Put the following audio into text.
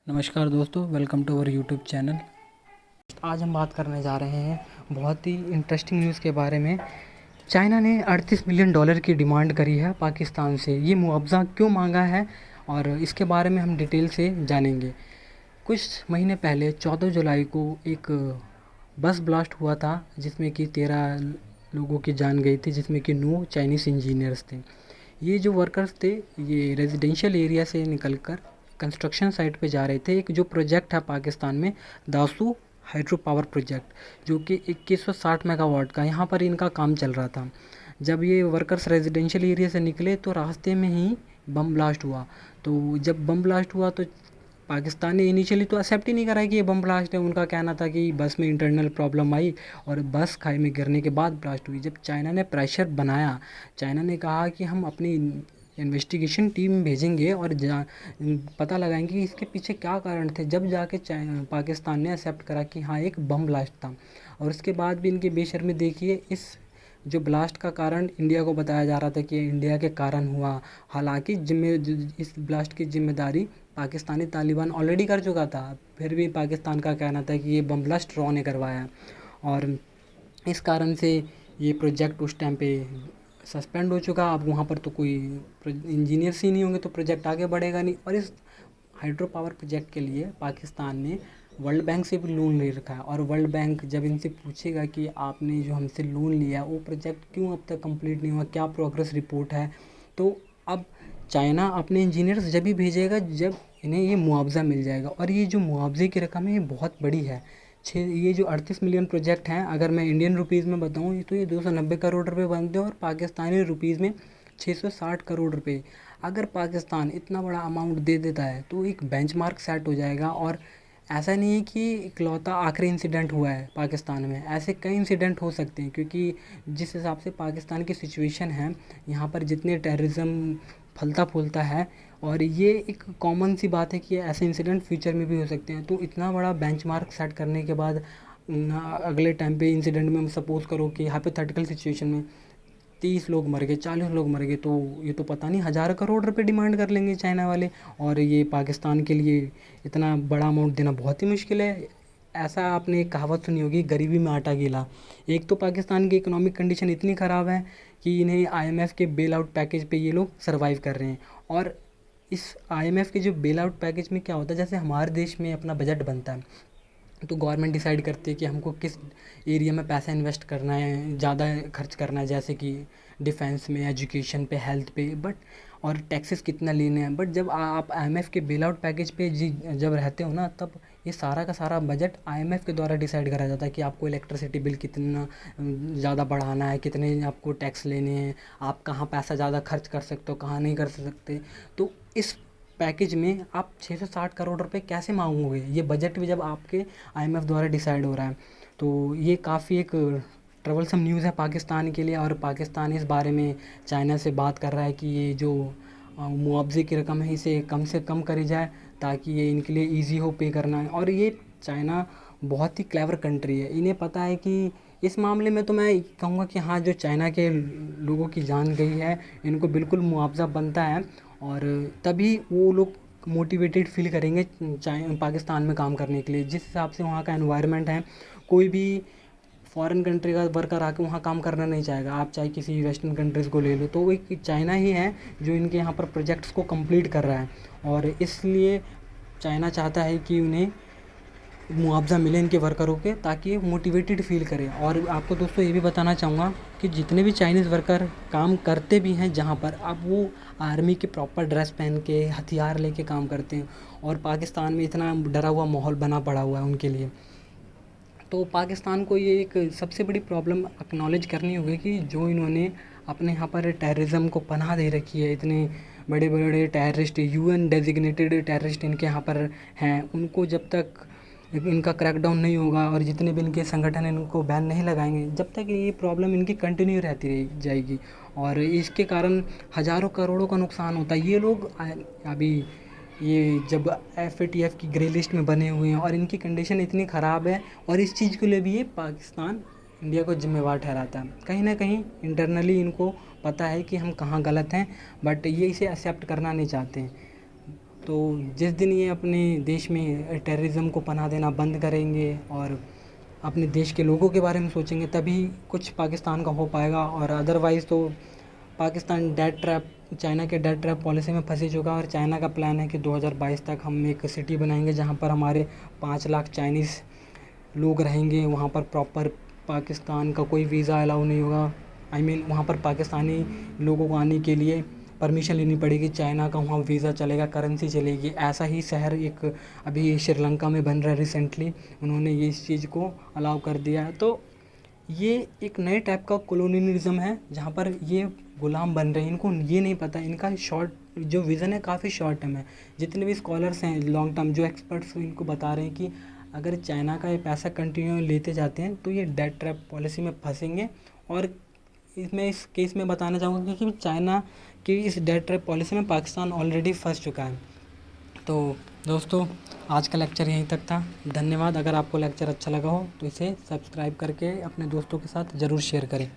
नमस्कार दोस्तों, welcome to our YouTube channel. आज हम बात करने जा रहे हैं बहुत ही इंटरेस्टिंग न्यूज़ के बारे में। चाइना ने $38 मिलियन की डिमांड करी है पाकिस्तान से। ये मुआवजा क्यों मांगा है और इसके बारे में हम डिटेल से जानेंगे। कुछ महीने पहले 14 जुलाई को एक बस ब्लास्ट हुआ था जिसमें कि 13 लोगों की जान गई थी, जिसमें कि 9 चाइनीज़ इंजीनियर्स थे। ये जो वर्कर्स थे ये रेजिडेंशियल एरिया से निकलकर कंस्ट्रक्शन साइट पे जा रहे थे। एक जो प्रोजेक्ट है पाकिस्तान में, दासू हाइड्रो पावर प्रोजेक्ट, जो कि 2160 मेगावाट का, यहाँ पर इनका काम चल रहा था। जब ये वर्कर्स रेजिडेंशियल एरिया से निकले तो रास्ते में ही बम ब्लास्ट हुआ। तो जब बम ब्लास्ट हुआ तो पाकिस्तान ने इनिशियली तो एक्सेप्ट ही नहीं करा कि ये बम ब्लास्ट है। उनका कहना था कि बस में इंटरनल प्रॉब्लम आई और बस खाई में गिरने के बाद ब्लास्ट हुई। जब चाइना ने प्रेशर बनाया, चाइना ने कहा कि हम अपनी इन्वेस्टिगेशन टीम भेजेंगे और पता लगाएंगे कि इसके पीछे क्या कारण थे। जब जाके पाकिस्तान ने एक्सेप्ट करा कि हाँ एक बम ब्लास्ट था। और उसके बाद भी इनकी बेशर्मी देखिए। इस जो ब्लास्ट का कारण इंडिया को बताया जा रहा था कि इंडिया के कारण हुआ, हालांकि इस ब्लास्ट की जिम्मेदारी पाकिस्तानी तालिबान ऑलरेडी कर चुका था। फिर भी पाकिस्तान का कहना था कि ये बम ब्लास्ट रॉ ने करवाया और इस कारण से ये प्रोजेक्ट उस टाइम पे सस्पेंड हो चुका। अब वहाँ पर तो कोई इंजीनियर्स ही नहीं होंगे तो प्रोजेक्ट आगे बढ़ेगा नहीं। और इस हाइड्रो पावर प्रोजेक्ट के लिए पाकिस्तान ने वर्ल्ड बैंक से भी लोन ले रखा है। और वर्ल्ड बैंक जब इनसे पूछेगा कि आपने जो हमसे लोन लिया वो प्रोजेक्ट क्यों अब तक कंप्लीट नहीं हुआ, क्या प्रोग्रेस रिपोर्ट है, तो अब चाइना अपने इंजीनियर्स जब भी भेजेगा जब इन्हें ये मुआवजा मिल जाएगा। और ये जो मुआवजे की रकम है ये बहुत बड़ी है। ये जो 38 मिलियन प्रोजेक्ट हैं, अगर मैं इंडियन रुपीज़ में बताऊँ तो ये 290 करोड़ रुपए बनते हैं और पाकिस्तानी रुपीज़ में 660 करोड़ रुपए। अगर पाकिस्तान इतना बड़ा अमाउंट दे देता है तो एक बेंचमार्क सेट हो जाएगा। और ऐसा नहीं है कि इकलौता आखिरी इंसिडेंट हुआ है पाकिस्तान में, ऐसे कई इंसिडेंट हो सकते हैं। क्योंकि जिस हिसाब से पाकिस्तान की सिचुएशन है, यहाँ पर जितने टेररिज्म फलता फूलता है, और ये एक कॉमन सी बात है कि ऐसे इंसिडेंट फ्यूचर में भी हो सकते हैं। तो इतना बड़ा बेंचमार्क सेट करने के बाद अगले टाइम पे इंसिडेंट में सपोज़ करो कि हाइपोथेटिकल सिचुएशन में 30 लोग मर गए, 40 लोग मर गए, तो ये तो पता नहीं हज़ार करोड़ रुपए डिमांड कर लेंगे चाइना वाले। और ये पाकिस्तान के लिए इतना बड़ा अमाउंट देना बहुत ही मुश्किल है। ऐसा आपने एक कहावत सुनी होगी, गरीबी में आटा गीला। एक तो पाकिस्तान की इकोनॉमिक कंडीशन इतनी ख़राब है कि इन्हें आईएमएफ के बेल आउट पैकेज पे ये लोग सर्वाइव कर रहे हैं। और इस आईएमएफ के जो बेल आउट पैकेज में क्या होता है, जैसे हमारे देश में अपना बजट बनता है तो गवर्नमेंट डिसाइड करती है कि हमको किस एरिया में पैसा इन्वेस्ट करना है, ज़्यादा खर्च करना है, जैसे कि डिफेंस में, एजुकेशन पे, हेल्थ पे, बट और टैक्सेस कितना लेने हैं। बट जब आप आईएमएफ के बेल आउट पैकेज पे जब रहते हो ना, तब ये सारा का सारा बजट आईएमएफ के द्वारा डिसाइड करा जाता है कि आपको इलेक्ट्रिसिटी बिल कितना ज़्यादा बढ़ाना है, कितने आपको टैक्स लेने हैं, आप कहाँ पैसा ज़्यादा खर्च कर सकते हो, कहाँ नहीं कर सकते। तो इस पैकेज में आप 660 करोड़ रुपए कैसे मांगोगे? ये बजट भी जब आपके आईएमएफ द्वारा डिसाइड हो रहा है। तो ये काफ़ी एक ट्रबलसम न्यूज़ है पाकिस्तान के लिए। और पाकिस्तान इस बारे में चाइना से बात कर रहा है कि ये जो मुआवजे की रकम है इसे कम से कम करी जाए ताकि ये इनके लिए ईजी हो पे करना है। और ये चाइना बहुत ही क्लेवर कंट्री है, इन्हें पता है कि इस मामले में तो मैं कहूँगा कि हाँ, जो चाइना के लोगों की जान गई है इनको बिल्कुल मुआवजा बनता है। और तभी वो लोग मोटिवेटेड फील करेंगे पाकिस्तान में काम करने के लिए। जिस हिसाब से वहाँ का एनवायरनमेंट है, कोई भी फॉरेन कंट्री का वर्कर आके वहाँ काम करना नहीं चाहेगा। आप चाहे किसी वेस्टर्न कंट्रीज़ को ले लो, तो एक चाइना ही है जो इनके यहाँ पर प्रोजेक्ट्स को कंप्लीट कर रहा है। और इसलिए चाइना चाहता है कि उन्हें मुआवजा मिले इनके वर्करों के, ताकि मोटिवेटेड फील करें। और आपको दोस्तों ये भी बताना चाहूँगा कि जितने भी चाइनीज़ वर्कर काम करते भी हैं जहाँ पर, अब वो आर्मी के प्रॉपर ड्रेस पहन के हथियार लेके काम करते हैं। और पाकिस्तान में इतना डरा हुआ माहौल बना पड़ा हुआ है उनके लिए। तो पाकिस्तान को ये एक सबसे बड़ी प्रॉब्लम एक्नॉलेज करनी होगी कि जो इन्होंने अपने यहाँ पर टेररिज्म को पनाह दे रखी है, इतने बड़े बड़े टेररिस्ट, यूएन डेजिग्नेटेड टेररिस्ट इनके यहाँ पर हैं, उनको जब तक इनका क्रैकडाउन नहीं होगा और जितने भी इनके संगठन इनको बैन नहीं लगाएंगे, जब तक ये प्रॉब्लम इनकी कंटिन्यू रहती रह जाएगी। और इसके कारण हज़ारों करोड़ों का नुकसान होता है। ये लोग अभी ये जब एफएटीएफ की ग्रे लिस्ट में बने हुए हैं और इनकी कंडीशन इतनी ख़राब है, और इस चीज़ के लिए भी ये पाकिस्तान इंडिया को जिम्मेवार ठहराता है। कहीं ना कहीं इंटरनली इनको पता है कि हम कहाँ गलत हैं, बट ये इसे एक्सेप्ट करना नहीं चाहते हैं। तो जिस दिन ये अपने देश में टेररिज्म को पनाह देना बंद करेंगे और अपने देश के लोगों के बारे में सोचेंगे, तभी कुछ पाकिस्तान का हो पाएगा। और अदरवाइज़ तो पाकिस्तान डेट ट्रैप, चाइना के डेट ट्रैप पॉलिसी में फंसी चुका है। और चाइना का प्लान है कि 2022 तक हम एक सिटी बनाएंगे जहाँ पर हमारे 5 लाख चाइनीज़ लोग रहेंगे। वहाँ पर प्रॉपर पाकिस्तान का कोई वीज़ा अलाउ नहीं होगा। वहाँ पर पाकिस्तानी लोगों को आने के लिए परमिशन लेनी पड़ेगी, चाइना का वहाँ वीज़ा चलेगा, करेंसी चलेगी। ऐसा ही शहर एक अभी श्रीलंका में बन रहा है रिसेंटली, उन्होंने ये इस चीज़ को अलाउ कर दिया है। तो ये एक नए टाइप का कॉलोनियलिज्म है जहाँ पर ये गुलाम बन रहे हैं। इनको ये नहीं पता, इनका शॉर्ट जो विज़न है काफ़ी शॉर्ट टर्म है। जितने भी स्कॉलर्स हैं लॉन्ग टर्म जो एक्सपर्ट्स इनको बता रहे हैं कि अगर चाइना का ये पैसा कंटिन्यू लेते जाते हैं तो ये डेट ट्रैप पॉलिसी में फंसेंगे। और इसमें इस केस में बताना चाहूँगा कि चाइना की इस डेट ट्रैप पॉलिसी में पाकिस्तान ऑलरेडी फंस चुका है। तो दोस्तों, आज का लेक्चर यहीं तक था। धन्यवाद। अगर आपको लेक्चर अच्छा लगा हो तो इसे सब्सक्राइब करके अपने दोस्तों के साथ ज़रूर शेयर करें।